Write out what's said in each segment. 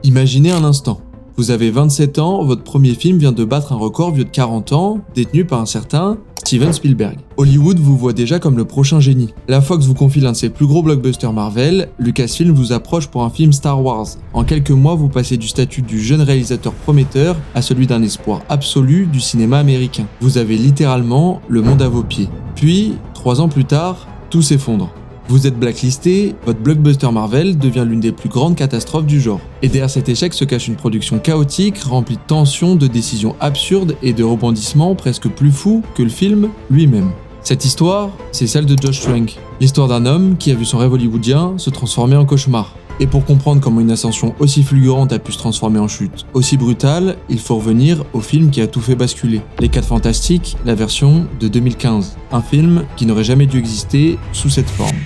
Imaginez un instant. Vous avez 27 ans, votre premier film vient de battre un record vieux de 40 ans, détenu par un certain Steven Spielberg. Hollywood vous voit déjà comme le prochain génie. La Fox vous confie l'un de ses plus gros blockbusters Marvel, Lucasfilm vous approche pour un film Star Wars. En quelques mois, vous passez du statut du jeune réalisateur prometteur à celui d'un espoir absolu du cinéma américain. Vous avez littéralement le monde à vos pieds. Puis, 3 ans plus tard, tout s'effondre. Vous êtes blacklisté, votre blockbuster Marvel devient l'une des plus grandes catastrophes du genre. Et derrière cet échec se cache une production chaotique, remplie de tensions, de décisions absurdes et de rebondissements presque plus fous que le film lui-même. Cette histoire, c'est celle de Josh Trank, l'histoire d'un homme qui a vu son rêve hollywoodien se transformer en cauchemar. Et pour comprendre comment une ascension aussi fulgurante a pu se transformer en chute aussi brutale, il faut revenir au film qui a tout fait basculer. Les 4 Fantastiques, la version de 2015. Un film qui n'aurait jamais dû exister sous cette forme.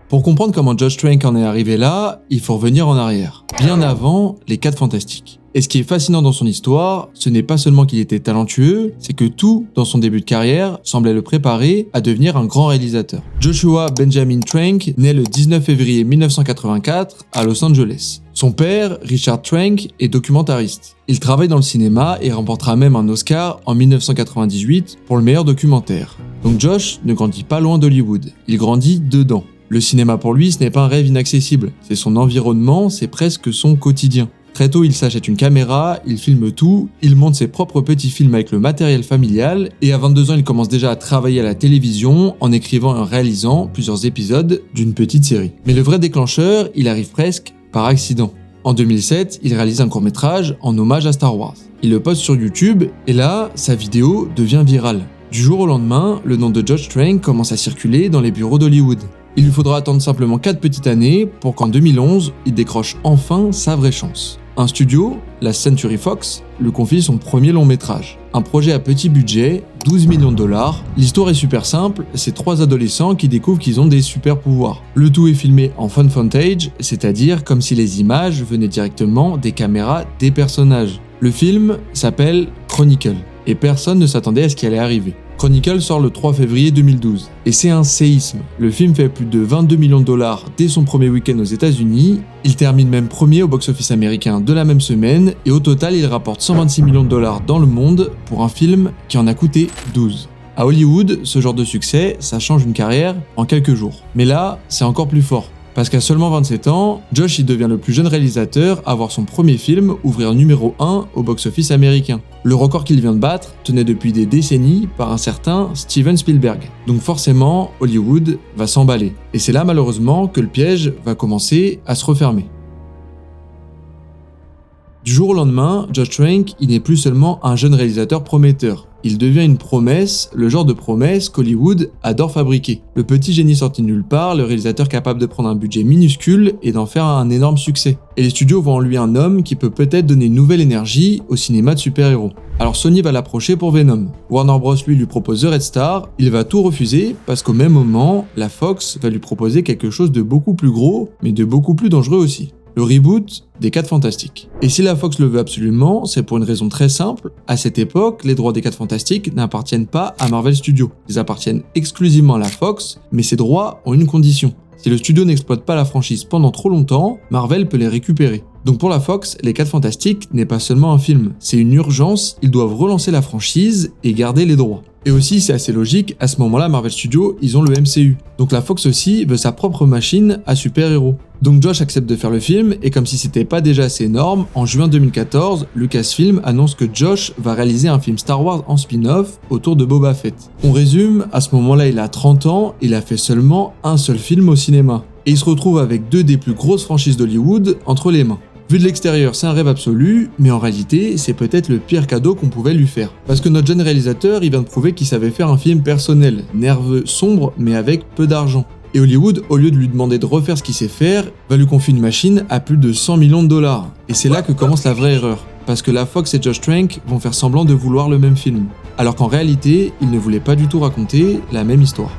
Pour comprendre comment Josh Trank en est arrivé là, il faut revenir en arrière, bien avant les 4 Fantastiques. Et ce qui est fascinant dans son histoire, ce n'est pas seulement qu'il était talentueux, c'est que tout, dans son début de carrière, semblait le préparer à devenir un grand réalisateur. Joshua Benjamin Trank naît le 19 février 1984 à Los Angeles. Son père, Richard Trank, est documentariste. Il travaille dans le cinéma et remportera même un Oscar en 1998 pour le meilleur documentaire. Donc Josh ne grandit pas loin d'Hollywood, il grandit dedans. Le cinéma pour lui, ce n'est pas un rêve inaccessible, c'est son environnement, c'est presque son quotidien. Très tôt, il s'achète une caméra, il filme tout, il monte ses propres petits films avec le matériel familial, et à 22 ans, il commence déjà à travailler à la télévision en écrivant et en réalisant plusieurs épisodes d'une petite série. Mais le vrai déclencheur, il arrive presque par accident. En 2007, il réalise un court-métrage en hommage à Star Wars. Il le poste sur YouTube, et là, sa vidéo devient virale. Du jour au lendemain, le nom de Josh Trank commence à circuler dans les bureaux d'Hollywood. Il lui faudra attendre simplement 4 petites années pour qu'en 2011, il décroche enfin sa vraie chance. Un studio, la Century Fox, lui confie son premier long métrage. Un projet à petit budget, 12 millions de dollars. L'histoire est super simple, c'est 3 adolescents qui découvrent qu'ils ont des super pouvoirs. Le tout est filmé en found footage, c'est-à-dire comme si les images venaient directement des caméras des personnages. Le film s'appelle Chronicle, et personne ne s'attendait à ce qui allait arriver. Chronicle sort le 3 février 2012, et c'est un séisme. Le film fait plus de 22 millions de dollars dès son premier week-end aux États-Unis, il termine même premier au box-office américain de la même semaine, et au total il rapporte 126 millions de dollars dans le monde pour un film qui en a coûté 12. À Hollywood, ce genre de succès, ça change une carrière en quelques jours. Mais là, c'est encore plus fort. Parce qu'à seulement 27 ans, Josh y devient le plus jeune réalisateur à voir son premier film ouvrir numéro 1 au box-office américain. Le record qu'il vient de battre tenait depuis des décennies par un certain Steven Spielberg. Donc forcément, Hollywood va s'emballer. Et c'est là malheureusement que le piège va commencer à se refermer. Du jour au lendemain, Josh Trank, il n'est plus seulement un jeune réalisateur prometteur. Il devient une promesse, le genre de promesse qu'Hollywood adore fabriquer. Le petit génie sorti de nulle part, le réalisateur capable de prendre un budget minuscule et d'en faire un énorme succès. Et les studios voient en lui un homme qui peut peut-être donner une nouvelle énergie au cinéma de super-héros. Alors Sony va l'approcher pour Venom. Warner Bros lui propose The Red Star, il va tout refuser parce qu'au même moment, la Fox va lui proposer quelque chose de beaucoup plus gros, mais de beaucoup plus dangereux aussi. Le reboot des 4 Fantastiques. Et si la Fox le veut absolument, c'est pour une raison très simple. À cette époque, les droits des 4 Fantastiques n'appartiennent pas à Marvel Studios. Ils appartiennent exclusivement à la Fox, mais ces droits ont une condition. Si le studio n'exploite pas la franchise pendant trop longtemps, Marvel peut les récupérer. Donc pour la Fox, les 4 Fantastiques n'est pas seulement un film, c'est une urgence, ils doivent relancer la franchise et garder les droits. Et aussi, c'est assez logique, à ce moment-là, Marvel Studios, ils ont le MCU. Donc la Fox aussi veut sa propre machine à super-héros. Donc Josh accepte de faire le film, et comme si c'était pas déjà assez énorme, en juin 2014, Lucasfilm annonce que Josh va réaliser un film Star Wars en spin-off autour de Boba Fett. On résume, à ce moment-là, il a 30 ans, il a fait seulement un seul film au cinéma. Et il se retrouve avec 2 des plus grosses franchises d'Hollywood entre les mains. Vu de l'extérieur, c'est un rêve absolu, mais en réalité, c'est peut-être le pire cadeau qu'on pouvait lui faire. Parce que notre jeune réalisateur, il vient de prouver qu'il savait faire un film personnel, nerveux, sombre, mais avec peu d'argent. Et Hollywood, au lieu de lui demander de refaire ce qu'il sait faire, va lui confier une machine à plus de 100 millions de dollars. Et c'est là que commence la vraie erreur. Parce que la Fox et Josh Trank vont faire semblant de vouloir le même film. Alors qu'en réalité, ils ne voulaient pas du tout raconter la même histoire.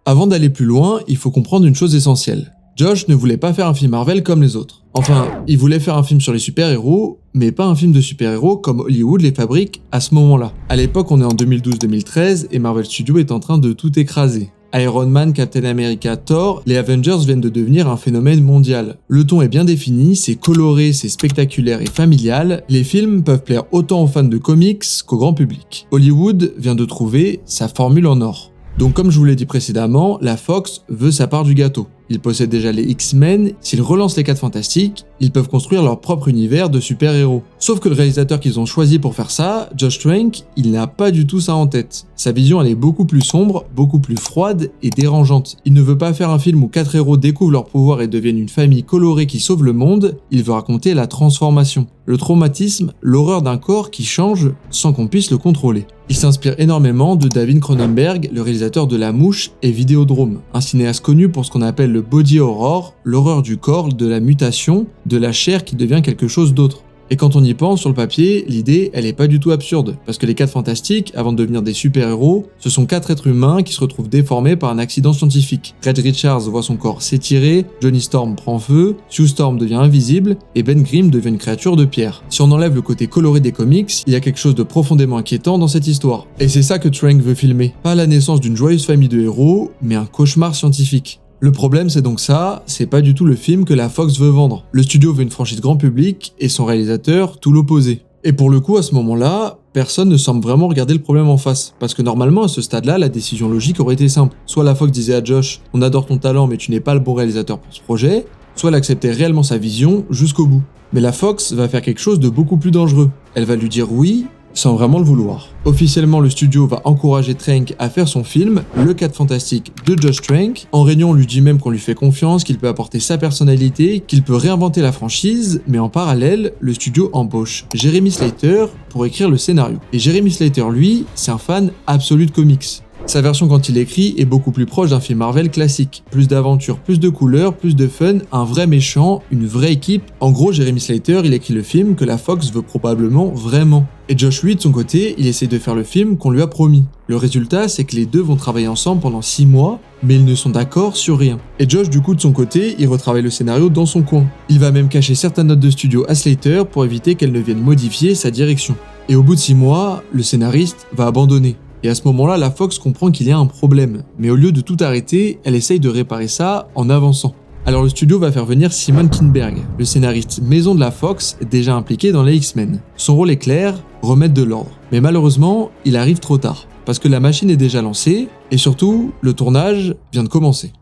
Avant d'aller plus loin, il faut comprendre une chose essentielle. Josh ne voulait pas faire un film Marvel comme les autres. Enfin, il voulait faire un film sur les super-héros, mais pas un film de super-héros comme Hollywood les fabrique à ce moment-là. À l'époque, on est en 2012-2013 et Marvel Studios est en train de tout écraser. Iron Man, Captain America, Thor, les Avengers viennent de devenir un phénomène mondial. Le ton est bien défini, c'est coloré, c'est spectaculaire et familial. Les films peuvent plaire autant aux fans de comics qu'au grand public. Hollywood vient de trouver sa formule en or. Donc comme je vous l'ai dit précédemment, la Fox veut sa part du gâteau. Ils possèdent déjà les X-Men, s'ils relancent les 4 Fantastiques, ils peuvent construire leur propre univers de super-héros. Sauf que le réalisateur qu'ils ont choisi pour faire ça, Josh Trank, il n'a pas du tout ça en tête. Sa vision elle est beaucoup plus sombre, beaucoup plus froide et dérangeante. Il ne veut pas faire un film où 4 héros découvrent leur pouvoir et deviennent une famille colorée qui sauve le monde, il veut raconter la transformation, le traumatisme, l'horreur d'un corps qui change sans qu'on puisse le contrôler. Il s'inspire énormément de David Cronenberg, le réalisateur de La Mouche et Vidéodrome, un cinéaste connu pour ce qu'on appelle le body horror, l'horreur du corps, de la mutation, de la chair qui devient quelque chose d'autre. Et quand on y pense, sur le papier, l'idée, elle est pas du tout absurde, parce que les 4 Fantastiques, avant de devenir des super-héros, ce sont 4 êtres humains qui se retrouvent déformés par un accident scientifique. Red Richards voit son corps s'étirer, Johnny Storm prend feu, Sue Storm devient invisible, et Ben Grimm devient une créature de pierre. Si on enlève le côté coloré des comics, il y a quelque chose de profondément inquiétant dans cette histoire. Et c'est ça que Trank veut filmer. Pas la naissance d'une joyeuse famille de héros, mais un cauchemar scientifique. Le problème c'est donc ça, c'est pas du tout le film que la Fox veut vendre. Le studio veut une franchise grand public et son réalisateur tout l'opposé. Et pour le coup à ce moment-là, personne ne semble vraiment regarder le problème en face. Parce que normalement à ce stade-là, la décision logique aurait été simple. Soit la Fox disait à Josh, on adore ton talent mais tu n'es pas le bon réalisateur pour ce projet, soit elle acceptait réellement sa vision jusqu'au bout. Mais la Fox va faire quelque chose de beaucoup plus dangereux. Elle va lui dire oui, sans vraiment le vouloir. Officiellement, le studio va encourager Trank à faire son film, Le 4 Fantastique de Josh Trank. En réunion, on lui dit même qu'on lui fait confiance, qu'il peut apporter sa personnalité, qu'il peut réinventer la franchise, mais en parallèle, le studio embauche Jeremy Slater pour écrire le scénario. Et Jeremy Slater, lui, c'est un fan absolu de comics. Sa version quand il écrit est beaucoup plus proche d'un film Marvel classique. Plus d'aventure, plus de couleurs, plus de fun, un vrai méchant, une vraie équipe. En gros, Jeremy Slater, il écrit le film que la Fox veut probablement vraiment. Et Josh, lui, de son côté, il essaie de faire le film qu'on lui a promis. Le résultat, c'est que les deux vont travailler ensemble pendant 6 mois, mais ils ne sont d'accord sur rien. Et Josh, du coup, de son côté, il retravaille le scénario dans son coin. Il va même cacher certaines notes de studio à Slater pour éviter qu'elle ne vienne modifier sa direction. Et au bout de 6 mois, le scénariste va abandonner. Et à ce moment-là, la Fox comprend qu'il y a un problème. Mais au lieu de tout arrêter, elle essaye de réparer ça en avançant. Alors le studio va faire venir Simon Kinberg, le scénariste maison de la Fox, déjà impliqué dans les X-Men. Son rôle est clair, remettre de l'ordre. Mais malheureusement, il arrive trop tard. Parce que la machine est déjà lancée, et surtout, le tournage vient de commencer.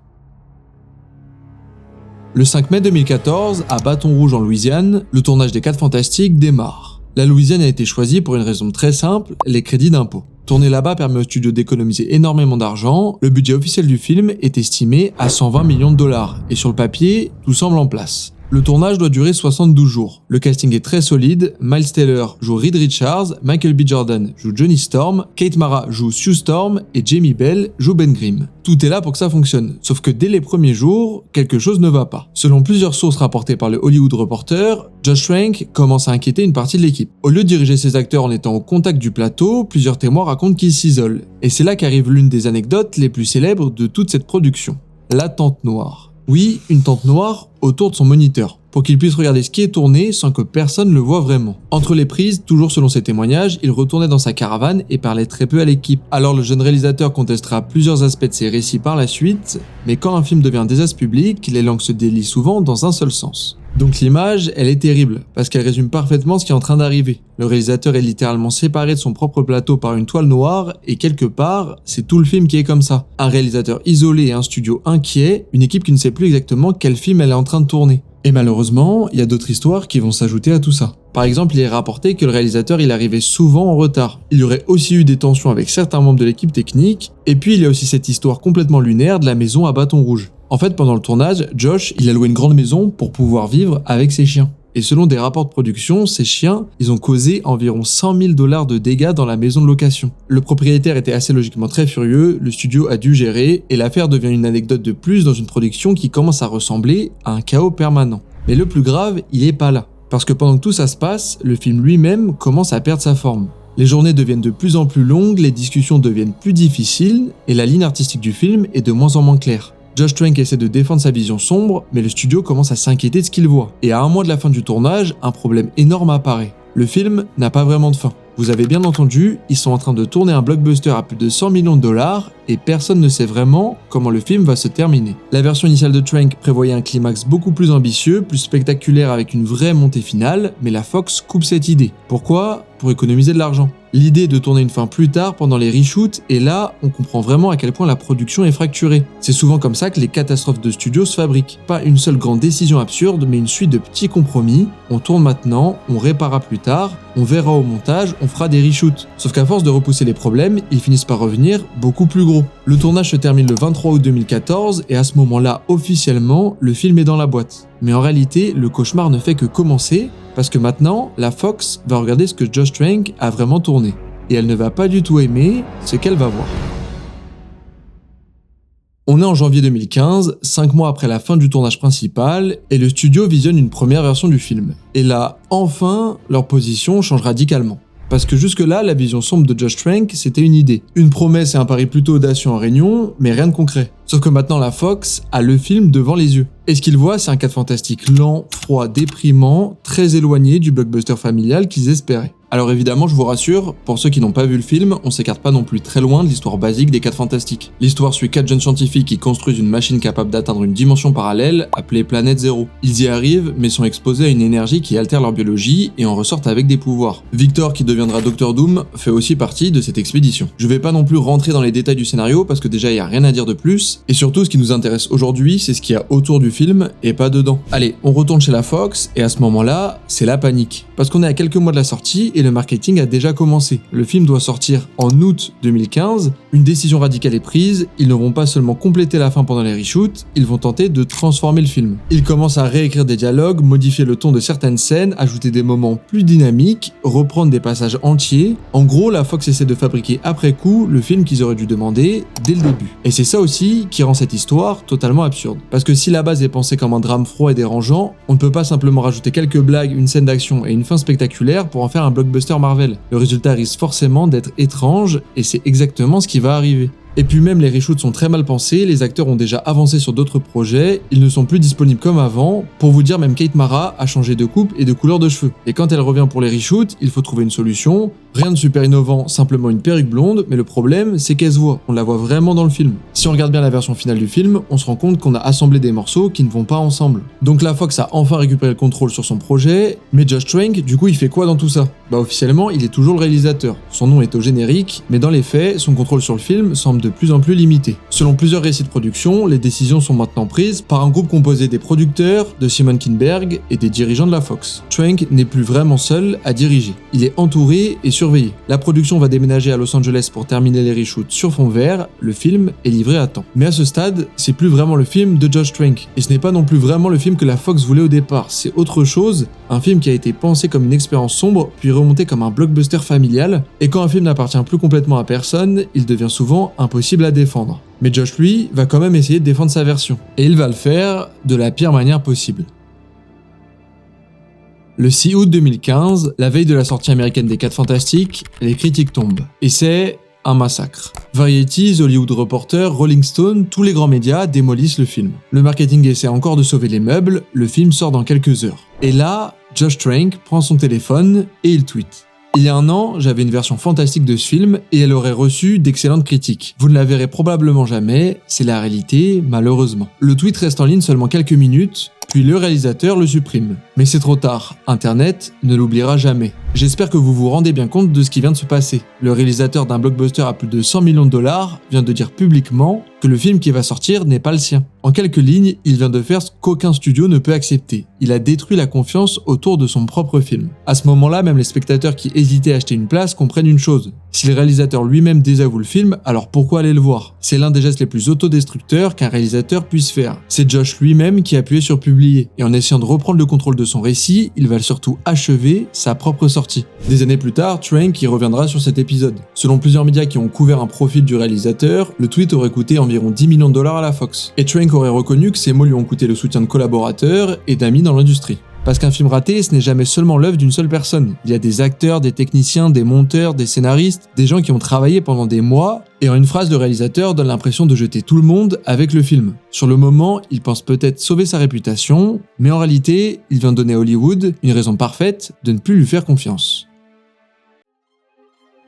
Le 5 mai 2014, à Bâton Rouge en Louisiane, le tournage des 4 Fantastiques démarre. La Louisiane a été choisie pour une raison très simple, les crédits d'impôt. Tourner là-bas permet au studio d'économiser énormément d'argent, le budget officiel du film est estimé à 120 millions de dollars, et sur le papier, tout semble en place. Le tournage doit durer 72 jours. Le casting est très solide, Miles Teller joue Reed Richards, Michael B. Jordan joue Johnny Storm, Kate Mara joue Sue Storm et Jamie Bell joue Ben Grimm. Tout est là pour que ça fonctionne, sauf que dès les premiers jours, quelque chose ne va pas. Selon plusieurs sources rapportées par le Hollywood Reporter, Josh Trank commence à inquiéter une partie de l'équipe. Au lieu de diriger ses acteurs en étant au contact du plateau, plusieurs témoins racontent qu'ils s'isolent. Et c'est là qu'arrive l'une des anecdotes les plus célèbres de toute cette production. La tente noire. Oui, une tente noire autour de son moniteur, pour qu'il puisse regarder ce qui est tourné sans que personne le voie vraiment. Entre les prises, toujours selon ses témoignages, il retournait dans sa caravane et parlait très peu à l'équipe. Alors le jeune réalisateur contestera plusieurs aspects de ses récits par la suite, mais quand un film devient un désastre public, les langues se délient souvent dans un seul sens. Donc l'image, elle est terrible, parce qu'elle résume parfaitement ce qui est en train d'arriver. Le réalisateur est littéralement séparé de son propre plateau par une toile noire, et quelque part, c'est tout le film qui est comme ça. Un réalisateur isolé et un studio inquiet, une équipe qui ne sait plus exactement quel film elle est en train de tourner. Et malheureusement, il y a d'autres histoires qui vont s'ajouter à tout ça. Par exemple, il est rapporté que le réalisateur il arrivait souvent en retard. Il y aurait aussi eu des tensions avec certains membres de l'équipe technique, et puis il y a aussi cette histoire complètement lunaire de la maison à Bâton Rouge. En fait, pendant le tournage, Josh, il a loué une grande maison pour pouvoir vivre avec ses chiens. Et selon des rapports de production, ces chiens, ils ont causé environ 100 000 $ de dégâts dans la maison de location. Le propriétaire était assez logiquement très furieux, le studio a dû gérer, et l'affaire devient une anecdote de plus dans une production qui commence à ressembler à un chaos permanent. Mais le plus grave, il est pas là. Parce que pendant que tout ça se passe, le film lui-même commence à perdre sa forme. Les journées deviennent de plus en plus longues, les discussions deviennent plus difficiles, et la ligne artistique du film est de moins en moins claire. Josh Trank essaie de défendre sa vision sombre, mais le studio commence à s'inquiéter de ce qu'il voit. Et à un mois de la fin du tournage, un problème énorme apparaît. Le film n'a pas vraiment de fin. Vous avez bien entendu, ils sont en train de tourner un blockbuster à plus de 100 millions de dollars et personne ne sait vraiment comment le film va se terminer. La version initiale de Trank prévoyait un climax beaucoup plus ambitieux, plus spectaculaire avec une vraie montée finale, mais la Fox coupe cette idée. Pourquoi ? Pour économiser de l'argent. L'idée de tourner une fin plus tard pendant les reshoots, et là, on comprend vraiment à quel point la production est fracturée. C'est souvent comme ça que les catastrophes de studio se fabriquent. Pas une seule grande décision absurde, mais une suite de petits compromis. On tourne maintenant, on réparera plus tard, on verra au montage, on fera des reshoots. Sauf qu'à force de repousser les problèmes, ils finissent par revenir beaucoup plus gros. Le tournage se termine le 23 août 2014, et à ce moment-là, officiellement, le film est dans la boîte. Mais en réalité, le cauchemar ne fait que commencer, parce que maintenant, la Fox va regarder ce que Josh Trank a vraiment tourné. Et elle ne va pas du tout aimer ce qu'elle va voir. On est en janvier 2015, 5 mois après la fin du tournage principal, et le studio visionne une première version du film. Et là, enfin, leur position change radicalement. Parce que jusque-là, la vision sombre de Josh Trank, c'était une idée. Une promesse et un pari plutôt audacieux en réunion, mais rien de concret. Sauf que maintenant la Fox a le film devant les yeux. Et ce qu'ils voient, c'est un 4 Fantastique lent, froid, déprimant, très éloigné du blockbuster familial qu'ils espéraient. Alors évidemment, je vous rassure, pour ceux qui n'ont pas vu le film, on s'écarte pas non plus très loin de l'histoire basique des 4 Fantastiques. L'histoire suit 4 jeunes scientifiques qui construisent une machine capable d'atteindre une dimension parallèle, appelée Planète Zéro. Ils y arrivent, mais sont exposés à une énergie qui altère leur biologie et en ressortent avec des pouvoirs. Victor, qui deviendra Dr Doom, fait aussi partie de cette expédition. Je vais pas non plus rentrer dans les détails du scénario, parce que déjà il y a rien à dire de plus, et surtout ce qui nous intéresse aujourd'hui, c'est ce qu'il y a autour du film, et pas dedans. Allez, on retourne chez la Fox, et à ce moment-là, c'est la panique. Parce qu'on est à quelques mois de la sortie, et le marketing a déjà commencé. Le film doit sortir en août 2015, une décision radicale est prise, ils ne vont pas seulement compléter la fin pendant les reshoots, ils vont tenter de transformer le film. Ils commencent à réécrire des dialogues, modifier le ton de certaines scènes, ajouter des moments plus dynamiques, reprendre des passages entiers. En gros, la Fox essaie de fabriquer après coup le film qu'ils auraient dû demander dès le début. Et c'est ça aussi qui rend cette histoire totalement absurde. Parce que si la base est pensée comme un drame froid et dérangeant, on ne peut pas simplement rajouter quelques blagues, une scène d'action et une fin spectaculaire pour en faire un blockbuster Marvel. Le résultat risque forcément d'être étrange, et c'est exactement ce qui va arriver. Et puis même les reshoots sont très mal pensés, les acteurs ont déjà avancé sur d'autres projets, ils ne sont plus disponibles comme avant. Pour vous dire, même Kate Mara a changé de coupe et de couleur de cheveux. Et quand elle revient pour les reshoots, il faut trouver une solution. Rien de super innovant, simplement une perruque blonde, mais le problème, c'est qu'elle se voit, on la voit vraiment dans le film. Si on regarde bien la version finale du film, on se rend compte qu'on a assemblé des morceaux qui ne vont pas ensemble. Donc la Fox a enfin récupéré le contrôle sur son projet, mais Josh Trank, du coup, il fait quoi dans tout ça ? Bah officiellement, il est toujours le réalisateur. Son nom est au générique, mais dans les faits, son contrôle sur le film semble de plus en plus limité. Selon plusieurs récits de production, les décisions sont maintenant prises par un groupe composé des producteurs, de Simon Kinberg et des dirigeants de la Fox. Trank n'est plus vraiment seul à diriger. Il est entouré et surveillé. La production va déménager à Los Angeles pour terminer les reshoots sur fond vert, le film est livré à temps. Mais à ce stade, c'est plus vraiment le film de Josh Trank, et ce n'est pas non plus vraiment le film que la Fox voulait au départ, c'est autre chose, un film qui a été pensé comme une expérience sombre, puis remonté comme un blockbuster familial, et quand un film n'appartient plus complètement à personne, il devient souvent impossible à défendre. Mais Josh, lui, va quand même essayer de défendre sa version, et il va le faire de la pire manière possible. Le 6 août 2015, la veille de la sortie américaine des 4 Fantastiques, les critiques tombent. Et c'est un massacre. Variety, The Hollywood Reporter, Rolling Stone, tous les grands médias démolissent le film. Le marketing essaie encore de sauver les meubles, le film sort dans quelques heures. Et là, Josh Trank prend son téléphone et il tweet. Il y a un an, j'avais une version fantastique de ce film et elle aurait reçu d'excellentes critiques. Vous ne la verrez probablement jamais, c'est la réalité, malheureusement. Le tweet reste en ligne seulement quelques minutes, puis le réalisateur le supprime. Mais c'est trop tard, Internet ne l'oubliera jamais. J'espère que vous vous rendez bien compte de ce qui vient de se passer. Le réalisateur d'un blockbuster à plus de 100 millions de dollars vient de dire publiquement que le film qui va sortir n'est pas le sien. En quelques lignes, il vient de faire ce qu'aucun studio ne peut accepter. Il a détruit la confiance autour de son propre film. À ce moment-là, même les spectateurs qui hésitaient à acheter une place comprennent une chose. Si le réalisateur lui-même désavoue le film, alors pourquoi aller le voir ? C'est l'un des gestes les plus autodestructeurs qu'un réalisateur puisse faire. C'est Josh lui-même qui a appuyé sur publier, et en essayant de reprendre le contrôle de son récit, il va surtout achever sa propre sortie. Des années plus tard, Trank y reviendra sur cet épisode. Selon plusieurs médias qui ont couvert un profil du réalisateur, le tweet aurait coûté environ 10 millions de dollars à la Fox. Et Trank aurait reconnu que ces mots lui ont coûté le soutien de collaborateurs et d'amis dans l'industrie. Parce qu'un film raté, ce n'est jamais seulement l'œuvre d'une seule personne. Il y a des acteurs, des techniciens, des monteurs, des scénaristes, des gens qui ont travaillé pendant des mois, et en une phrase, le réalisateur donne l'impression de jeter tout le monde avec le film. Sur le moment, il pense peut-être sauver sa réputation, mais en réalité, il vient donner à Hollywood une raison parfaite de ne plus lui faire confiance.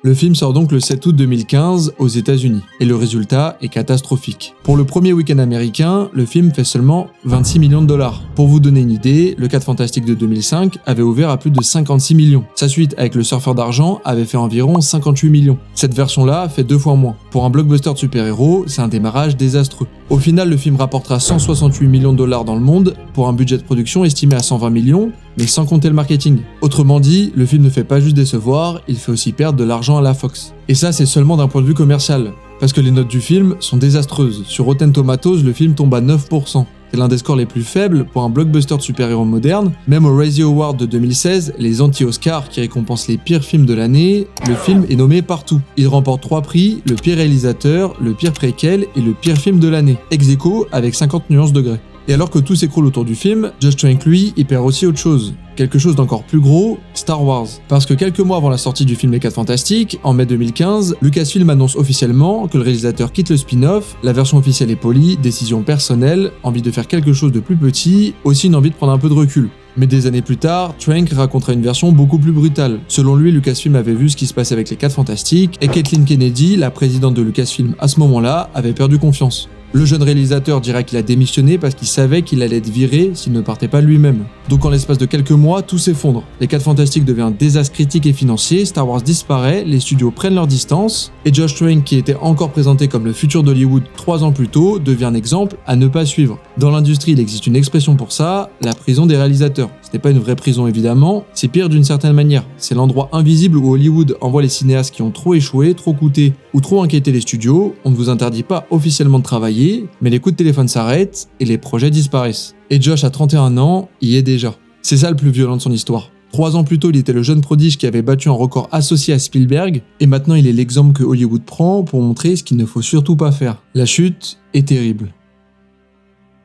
Le film sort donc le 7 août 2015 aux États-Unis, et le résultat est catastrophique. Pour le premier week-end américain, le film fait seulement 26 millions de dollars. Pour vous donner une idée, le 4 Fantastique de 2005 avait ouvert à plus de 56 millions. Sa suite avec le Surfeur d'argent avait fait environ 58 millions. Cette version-là fait 2 fois moins. Pour un blockbuster de super-héros, c'est un démarrage désastreux. Au final, le film rapportera 168 millions de dollars dans le monde, pour un budget de production estimé à 120 millions, mais sans compter le marketing. Autrement dit, le film ne fait pas juste décevoir, il fait aussi perdre de l'argent à la Fox. Et ça, c'est seulement d'un point de vue commercial, parce que les notes du film sont désastreuses. Sur Rotten Tomatoes, le film tombe à 9%. C'est l'un des scores les plus faibles pour un blockbuster de super-héros moderne. Même au Razzie Award de 2016, les anti-Oscars qui récompensent les pires films de l'année, le film est nommé partout. Il remporte 3 prix, le pire réalisateur, le pire préquel et le pire film de l'année, ex aequo avec 50 nuances degrés. Et alors que tout s'écroule autour du film, Josh Trank lui, il perd aussi autre chose. Quelque chose d'encore plus gros, Star Wars. Parce que quelques mois avant la sortie du film Les 4 Fantastiques, en mai 2015, Lucasfilm annonce officiellement que le réalisateur quitte le spin-off, la version officielle est polie, décision personnelle, envie de faire quelque chose de plus petit, aussi une envie de prendre un peu de recul. Mais des années plus tard, Trank racontera une version beaucoup plus brutale. Selon lui, Lucasfilm avait vu ce qui se passait avec les 4 Fantastiques, et Kathleen Kennedy, la présidente de Lucasfilm à ce moment-là, avait perdu confiance. Le jeune réalisateur dira qu'il a démissionné parce qu'il savait qu'il allait être viré s'il ne partait pas lui-même. Donc en l'espace de quelques mois, tout s'effondre. Les 4 Fantastiques devient un désastre critique et financier, Star Wars disparaît, les studios prennent leur distance, et Josh Trank, qui était encore présenté comme le futur d'Hollywood 3 ans plus tôt, devient un exemple à ne pas suivre. Dans l'industrie, il existe une expression pour ça, la prison des réalisateurs. Ce n'est pas une vraie prison évidemment, c'est pire d'une certaine manière. C'est l'endroit invisible où Hollywood envoie les cinéastes qui ont trop échoué, trop coûté ou trop inquiété les studios. On ne vous interdit pas officiellement de travailler, mais les coups de téléphone s'arrêtent et les projets disparaissent. Et Josh, à 31 ans, y est déjà. C'est ça le plus violent de son histoire. 3 ans plus tôt, il était le jeune prodige qui avait battu un record associé à Spielberg, et maintenant il est l'exemple que Hollywood prend pour montrer ce qu'il ne faut surtout pas faire. La chute est terrible.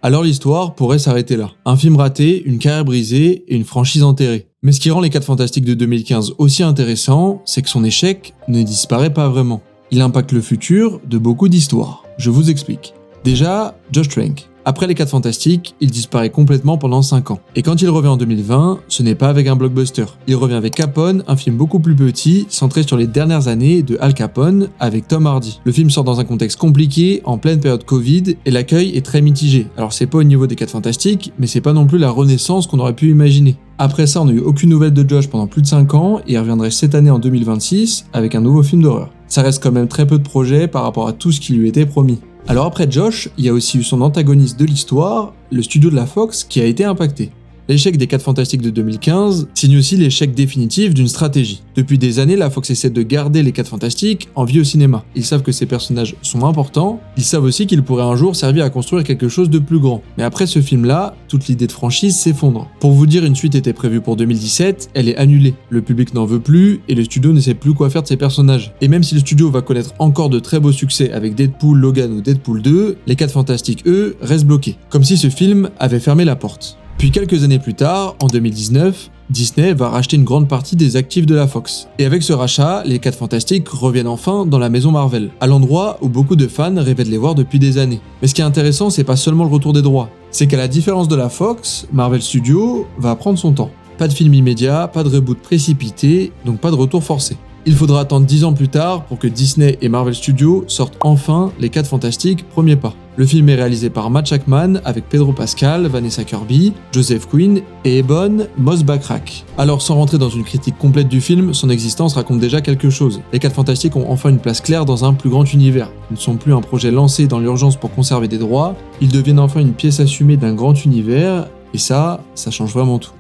Alors l'histoire pourrait s'arrêter là. Un film raté, une carrière brisée et une franchise enterrée. Mais ce qui rend les 4 Fantastiques de 2015 aussi intéressant, c'est que son échec ne disparaît pas vraiment. Il impacte le futur de beaucoup d'histoires. Je vous explique. Déjà, Josh Trank. Après les 4 Fantastiques, il disparaît complètement pendant 5 ans. Et quand il revient en 2020, ce n'est pas avec un blockbuster. Il revient avec Capone, un film beaucoup plus petit, centré sur les dernières années de Al Capone avec Tom Hardy. Le film sort dans un contexte compliqué, en pleine période Covid, et l'accueil est très mitigé. Alors c'est pas au niveau des 4 Fantastiques, mais c'est pas non plus la renaissance qu'on aurait pu imaginer. Après ça, on n'a eu aucune nouvelle de Josh pendant plus de 5 ans, et il reviendrait cette année en 2026 avec un nouveau film d'horreur. Ça reste quand même très peu de projets par rapport à tout ce qui lui était promis. Alors après Josh, il y a aussi eu son antagoniste de l'histoire, le studio de la Fox, qui a été impacté. L'échec des 4 Fantastiques de 2015 signe aussi l'échec définitif d'une stratégie. Depuis des années, la Fox essaie de garder les 4 Fantastiques en vie au cinéma. Ils savent que ces personnages sont importants, ils savent aussi qu'ils pourraient un jour servir à construire quelque chose de plus grand. Mais après ce film-là, toute l'idée de franchise s'effondre. Pour vous dire, une suite était prévue pour 2017, elle est annulée. Le public n'en veut plus et le studio ne sait plus quoi faire de ces personnages. Et même si le studio va connaître encore de très beaux succès avec Deadpool, Logan ou Deadpool 2, les 4 Fantastiques, eux, restent bloqués. Comme si ce film avait fermé la porte. Puis quelques années plus tard, en 2019, Disney va racheter une grande partie des actifs de la Fox. Et avec ce rachat, les 4 Fantastiques reviennent enfin dans la maison Marvel, à l'endroit où beaucoup de fans rêvaient de les voir depuis des années. Mais ce qui est intéressant, c'est pas seulement le retour des droits, c'est qu'à la différence de la Fox, Marvel Studios va prendre son temps. Pas de film immédiat, pas de reboot précipité, donc pas de retour forcé. Il faudra attendre 10 ans plus tard pour que Disney et Marvel Studios sortent enfin les 4 Fantastiques premier pas. Le film est réalisé par Matt Shakman avec Pedro Pascal, Vanessa Kirby, Joseph Quinn et Ebon Moss-Bachrach. Alors sans rentrer dans une critique complète du film, son existence raconte déjà quelque chose. Les 4 Fantastiques ont enfin une place claire dans un plus grand univers. Ils ne sont plus un projet lancé dans l'urgence pour conserver des droits, ils deviennent enfin une pièce assumée d'un grand univers, et ça change vraiment tout.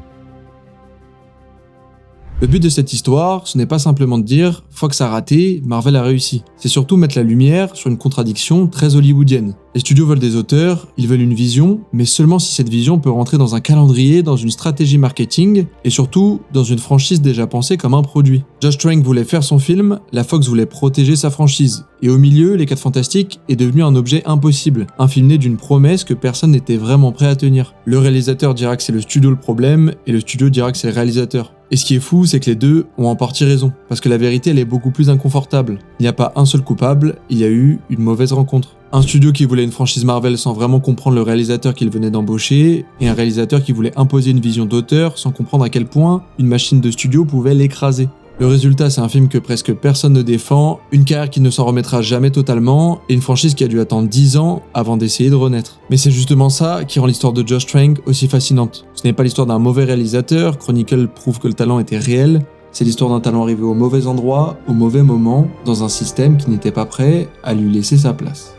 Le but de cette histoire, ce n'est pas simplement de dire « Fox a raté, Marvel a réussi ». C'est surtout mettre la lumière sur une contradiction très hollywoodienne. Les studios veulent des auteurs, ils veulent une vision, mais seulement si cette vision peut rentrer dans un calendrier, dans une stratégie marketing, et surtout dans une franchise déjà pensée comme un produit. Josh Trank voulait faire son film, la Fox voulait protéger sa franchise. Et au milieu, Les 4 Fantastiques est devenu un objet impossible, un film né d'une promesse que personne n'était vraiment prêt à tenir. Le réalisateur dira que c'est le studio le problème, et le studio dira que c'est le réalisateur. Et ce qui est fou, c'est que les deux ont en partie raison, parce que la vérité elle est beaucoup plus inconfortable. Il n'y a pas un seul coupable, il y a eu une mauvaise rencontre. Un studio qui voulait une franchise Marvel sans vraiment comprendre le réalisateur qu'il venait d'embaucher, et un réalisateur qui voulait imposer une vision d'auteur sans comprendre à quel point une machine de studio pouvait l'écraser. Le résultat, c'est un film que presque personne ne défend, une carrière qui ne s'en remettra jamais totalement, et une franchise qui a dû attendre 10 ans avant d'essayer de renaître. Mais c'est justement ça qui rend l'histoire de Josh Trank aussi fascinante. Ce n'est pas l'histoire d'un mauvais réalisateur, Chronicle prouve que le talent était réel, c'est l'histoire d'un talent arrivé au mauvais endroit, au mauvais moment, dans un système qui n'était pas prêt à lui laisser sa place.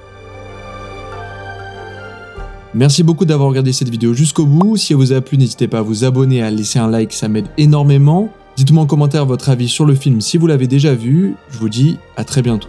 Merci beaucoup d'avoir regardé cette vidéo jusqu'au bout. Si elle vous a plu, n'hésitez pas à vous abonner, à laisser un like, ça m'aide énormément. Dites-moi en commentaire votre avis sur le film si vous l'avez déjà vu. Je vous dis à très bientôt.